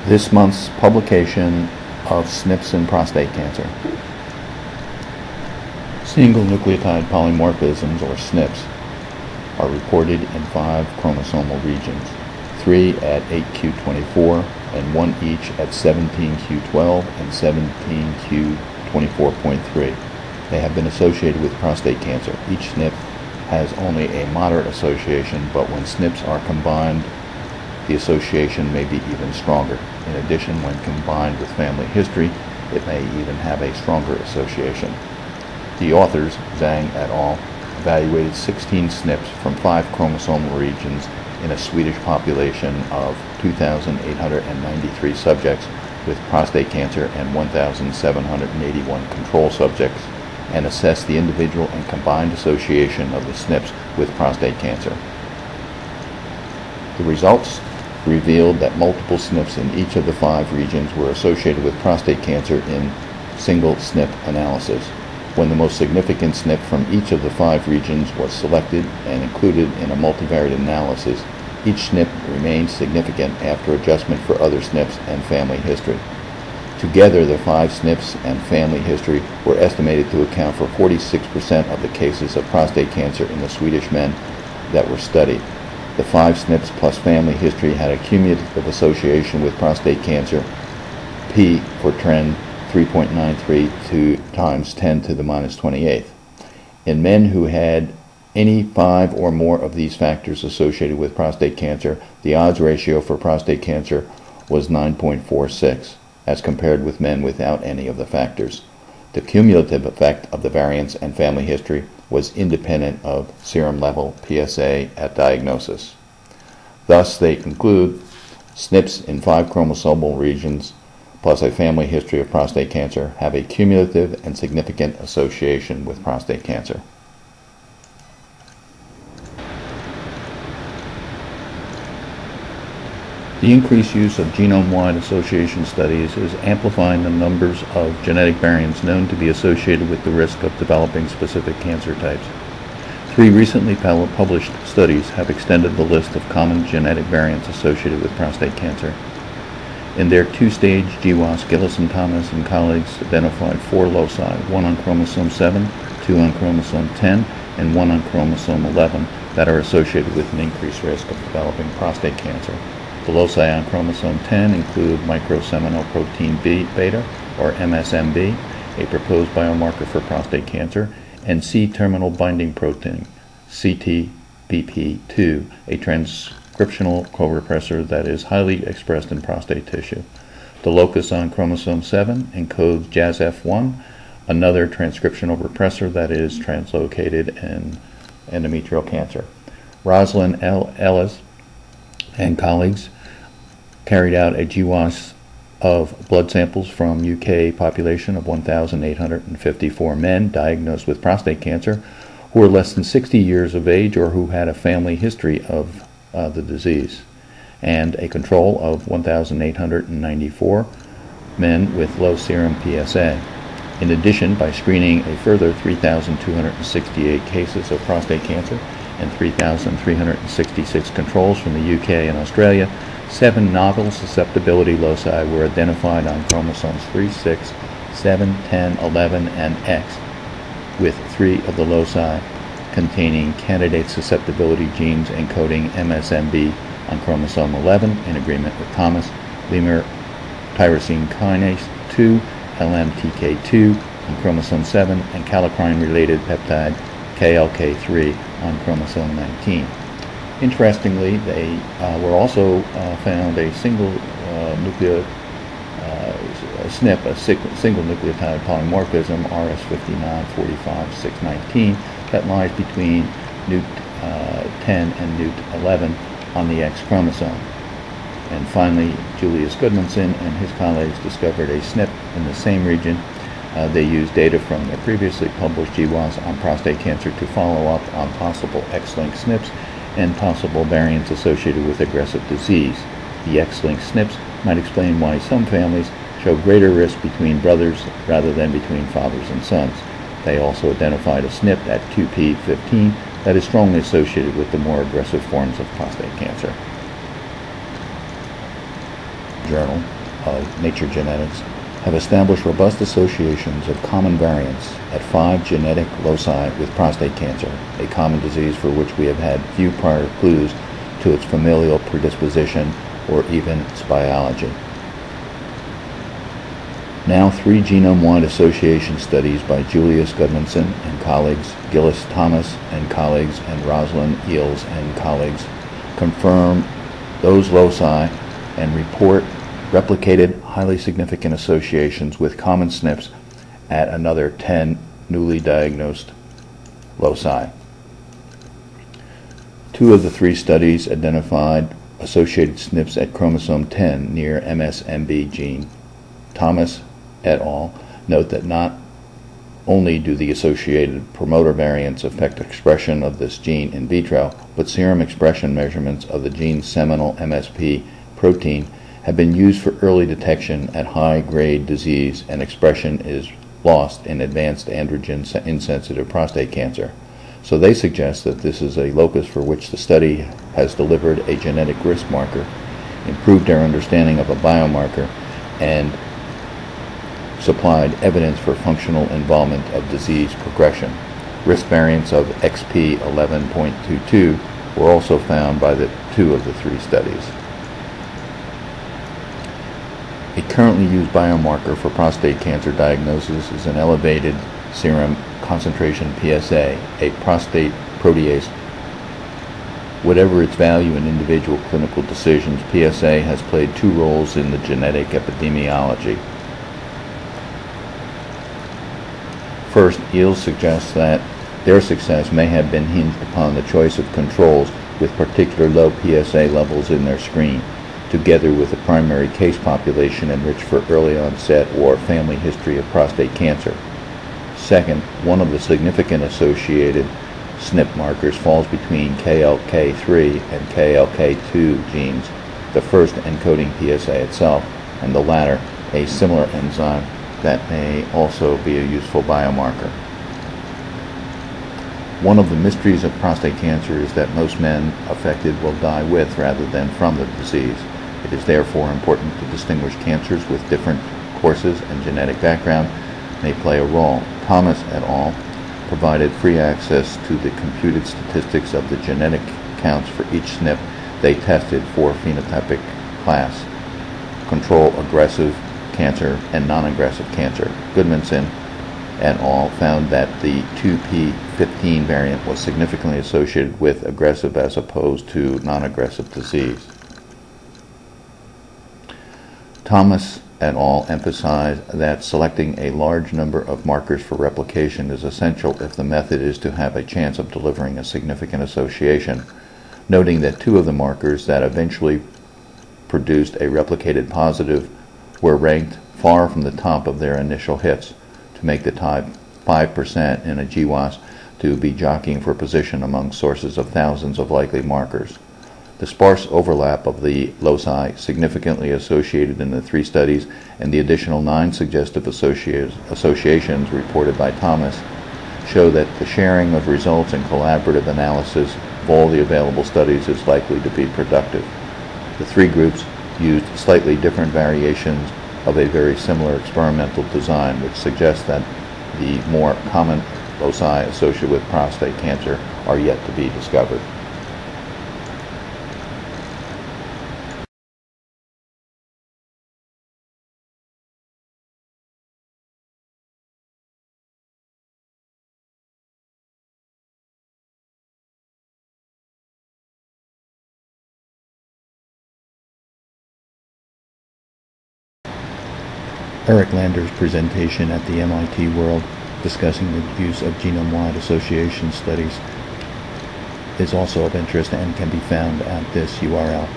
This month's publication of SNPs in prostate cancer. Single nucleotide polymorphisms, or SNPs, are reported in 5 chromosomal regions, 3 at 8q24 and 1 each at 17q12 and 17q24.3. They have been associated with prostate cancer. Each SNP has only a moderate association, but when SNPs are combined, the association may be even stronger. In addition, when combined with family history, it may even have a stronger association. The authors, Zhang et al., evaluated 16 SNPs from 5 chromosomal regions in a Swedish population of 2,893 subjects with prostate cancer and 1,781 control subjects, and assessed the individual and combined association of the SNPs with prostate cancer. The results revealed that multiple SNPs in each of the 5 regions were associated with prostate cancer in single SNP analysis. When the most significant SNP from each of the 5 regions was selected and included in a multivariate analysis, each SNP remained significant after adjustment for other SNPs and family history. Together, the 5 SNPs and family history were estimated to account for 46% of the cases of prostate cancer in the Swedish men that were studied. The 5 SNPs plus family history had a cumulative association with prostate cancer, P for trend 3.932 times 10 to the minus 28th. In men who had any 5 or more of these factors associated with prostate cancer, the odds ratio for prostate cancer was 9.46, as compared with men without any of the factors. The cumulative effect of the variance and family history was independent of serum level PSA at diagnosis. Thus, they conclude SNPs in 5 chromosomal regions plus a family history of prostate cancer have a cumulative and significant association with prostate cancer. The increased use of genome-wide association studies is amplifying the numbers of genetic variants known to be associated with the risk of developing specific cancer types. 3 recently published studies have extended the list of common genetic variants associated with prostate cancer. In their 2-stage GWAS, Gillis and Thomas and colleagues identified 4 loci, 1 on chromosome 7, 2 on chromosome 10, and 1 on chromosome 11 that are associated with an increased risk of developing prostate cancer. The loci on chromosome 10 include microseminal protein beta, or MSMB, a proposed biomarker for prostate cancer, and C-terminal binding protein, CTBP2, a transcriptional co-repressor that is highly expressed in prostate tissue. The locus on chromosome 7 encodes JASF1, another transcriptional repressor that is translocated in endometrial cancer. Rosalind L. Ellis and colleagues carried out a GWAS of blood samples from UK population of 1,854 men diagnosed with prostate cancer who were less than 60 years of age or who had a family history of the disease, and a control of 1,894 men with low serum PSA. In addition, by screening a further 3,268 cases of prostate cancer and 3,366 controls from the UK and Australia, 7 novel susceptibility loci were identified on chromosomes 3, 6, 7, 10, 11, and X, with 3 of the loci containing candidate susceptibility genes encoding MSMB on chromosome 11 in agreement with Thomas, lemur tyrosine kinase 2, LMTK2 on chromosome 7, and kallikrein-related peptide KLK3 on chromosome 19. Interestingly, they were also found a single SNP, a single nucleotide polymorphism, RS5945-619, that lies between NUT10 and NUT11 on the X chromosome. And finally, Julius Gudmundsson and his colleagues discovered a SNP in the same region. They used data from their previously published GWAS on prostate cancer to follow up on possible X-linked SNPs and possible variants associated with aggressive disease. The X-linked SNPs might explain why some families show greater risk between brothers rather than between fathers and sons. They also identified a SNP at 2p15 that is strongly associated with the more aggressive forms of prostate cancer. Journal of Nature Genetics, have established robust associations of common variants at 5 genetic loci with prostate cancer, a common disease for which we have had few prior clues to its familial predisposition or even its biology. Now 3 genome-wide association studies by Julius Gudmundsson and colleagues, Gillis Thomas and colleagues, and Rosalind Eels and colleagues confirm those loci and report replicated highly significant associations with common SNPs at another 10 newly diagnosed loci. 2 of the 3 studies identified associated SNPs at chromosome 10 near MSMB gene. Thomas et al. Note that not only do the associated promoter variants affect expression of this gene in vitro, but serum expression measurements of the gene's seminal MSP protein have been used for early detection at high-grade disease, and expression is lost in advanced androgen-insensitive prostate cancer. So they suggest that this is a locus for which the study has delivered a genetic risk marker, improved our understanding of a biomarker, and supplied evidence for functional involvement of disease progression. Risk variants of XP 11.22 were also found by the 2 of the 3 studies. A currently used biomarker for prostate cancer diagnosis is an elevated serum concentration PSA, a prostate protease. Whatever its value in individual clinical decisions, PSA has played 2 roles in the genetic epidemiology. First, Eels suggests that their success may have been hinged upon the choice of controls with particular low PSA levels in their screen, together with a primary case population enriched for early onset or family history of prostate cancer. Second, one of the significant associated SNP markers falls between KLK3 and KLK2 genes, the first encoding PSA itself, and the latter, a similar enzyme that may also be a useful biomarker. One of the mysteries of prostate cancer is that most men affected will die with rather than from the disease. It is therefore important to distinguish cancers with different courses and genetic background may play a role. Thomas et al. Provided free access to the computed statistics of the genetic counts for each SNP they tested for phenotypic class, control aggressive cancer and non-aggressive cancer. Gudmundsson et al. Found that the 2p15 variant was significantly associated with aggressive as opposed to non-aggressive disease. Thomas et al. Emphasized that selecting a large number of markers for replication is essential if the method is to have a chance of delivering a significant association, noting that 2 of the markers that eventually produced a replicated positive were ranked far from the top of their initial hits to make the top 5% in a GWAS to be jockeying for position among sources of thousands of likely markers. The sparse overlap of the loci significantly associated in the 3 studies and the additional 9 suggestive associations reported by Thomas show that the sharing of results and collaborative analysis of all the available studies is likely to be productive. The 3 groups used slightly different variations of a very similar experimental design, which suggests that the more common loci associated with prostate cancer are yet to be discovered. Eric Lander's presentation at the MIT World discussing the use of genome-wide association studies is also of interest and can be found at this URL.